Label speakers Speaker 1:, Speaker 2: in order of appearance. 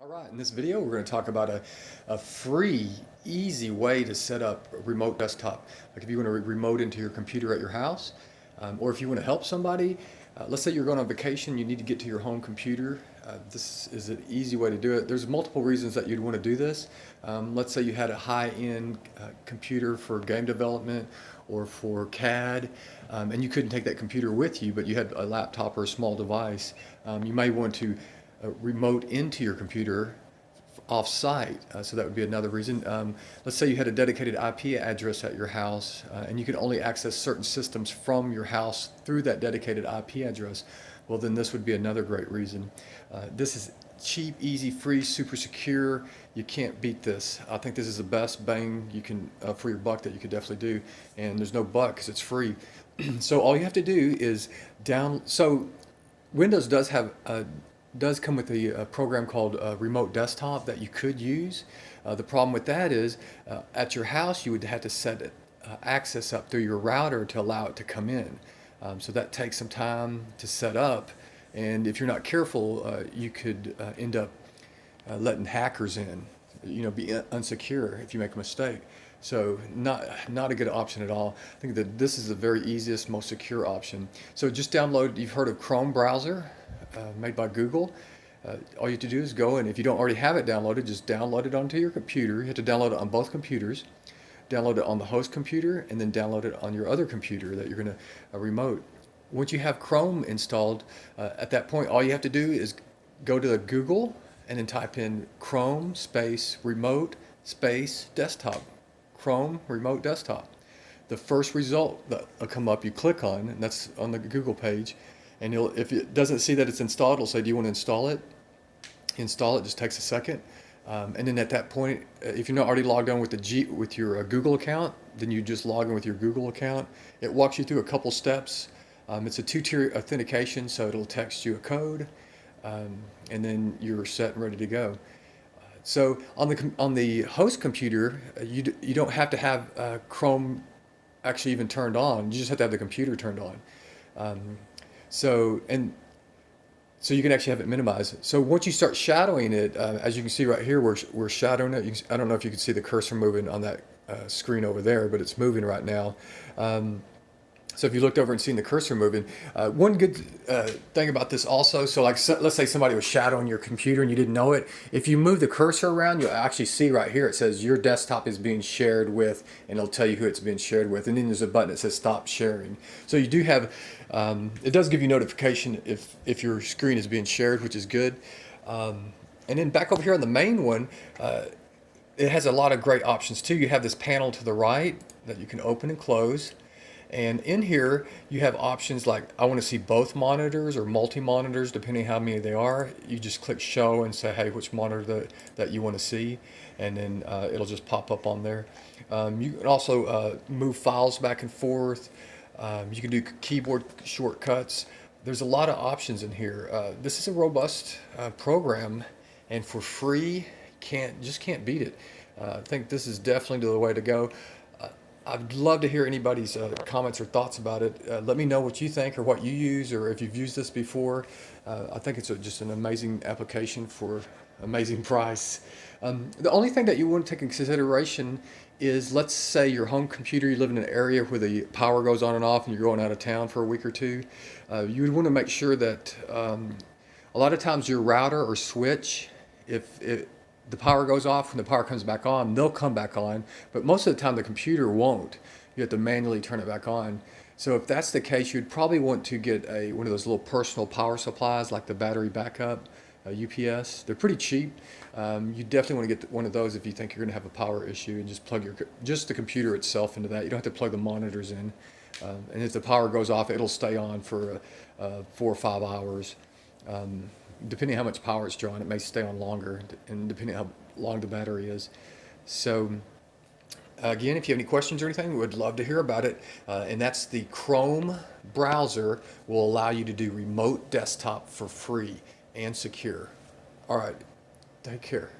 Speaker 1: All right, in this video, we're going to talk about a free, easy way to set up a remote desktop. Like if you want to remote into your computer at your house, or if you want to help somebody, let's say you're going on vacation, you need to get to your home computer. This is an easy way to do it. There's multiple reasons that you'd want to do this. Let's say you had a high-end computer for game development or for CAD, and you couldn't take that computer with you, but you had a laptop or a small device. You may want to remote into your computer off-site. So that would be another reason. Let's say you had a dedicated IP address at your house, and you can only access certain systems from your house through that dedicated IP address. Well, then this would be another great reason. This is cheap, easy, free, super secure. You can't beat this. I think this is the best bang you can for your buck that you could definitely do. And there's no buck because it's free. So all you have to do is So Windows does come with a program called Remote Desktop that you could use. The problem with that is at your house you would have to set access up through your router to allow it to come in. So that takes some time to set up, and if you're not careful, you could end up letting hackers in. Be unsecure if you make a mistake. So not a good option at all. I think that this is the very easiest, most secure option. So just download. You've heard of Chrome browser, made by Google. All you have to do is go, and if you don't already have it downloaded, just download it onto your computer. You have to download it on both computers. Download it on the host computer, and then download it on your other computer that you're going to remote. Once you have Chrome installed, at that point, all you have to do is go to Google and then type in Chrome space remote space desktop. Chrome remote desktop. The first result that will come up, you click on, and that's on the Google page. And if it doesn't see that it's installed, it'll say, do you want to install it? Install it, just takes a second. And then at that point, if you're not already logged on with your Google account, then you just log in with your Google account. It walks you through a couple steps. It's a two-tier authentication, so it'll text you a code, and then you're set and ready to go. So on the host computer, you don't have to have Chrome actually even turned on. You just have to have the computer turned on. So you can actually have it minimized. So once you start shadowing it, as you can see right here, we're shadowing it. I don't know if you can see the cursor moving on that screen over there, but it's moving right now. So if you looked over and seen the cursor moving, one good thing about this also, so like let's say somebody was shadowing your computer and you didn't know it. If you move the cursor around, you'll actually see right here it says your desktop is being shared with, and it'll tell you who it's being shared with. And then there's a button that says stop sharing. So you do have, it does give you notification if your screen is being shared, which is good. And then back over here on the main one, it has a lot of great options too. You have this panel to the right that you can open and close. And in here, you have options like I want to see both monitors or multi-monitors, depending how many they are. You just click show and say, hey, which monitor that you want to see, and then it'll just pop up on there. You can also move files back and forth. You can do keyboard shortcuts. There's a lot of options in here. This is a robust program, and for free, just can't beat it. I think this is definitely the way to go. I'd love to hear anybody's comments or thoughts about it. Let me know what you think or what you use, or if you've used this before. I think it's just an amazing application for amazing price. The only thing that you want to take into consideration is, let's say your home computer, you live in an area where the power goes on and off and you're going out of town for a week or two. You would want to make sure that a lot of times your router or switch, if the power goes off, when the power comes back on, they'll come back on, but most of the time the computer won't. You have to manually turn it back on. So if that's the case, you'd probably want to get one of those little personal power supplies like the battery backup, UPS. They're pretty cheap. You definitely want to get one of those if you think you're going to have a power issue, and just plug just the computer itself into that. You don't have to plug the monitors in. And if the power goes off, it'll stay on for 4 or 5 hours. Depending how much power it's drawing, it may stay on longer, and depending how long the battery is. So again, if you have any questions or anything, we would love to hear about it. And that's the Chrome browser will allow you to do remote desktop for free and secure. All right, take care.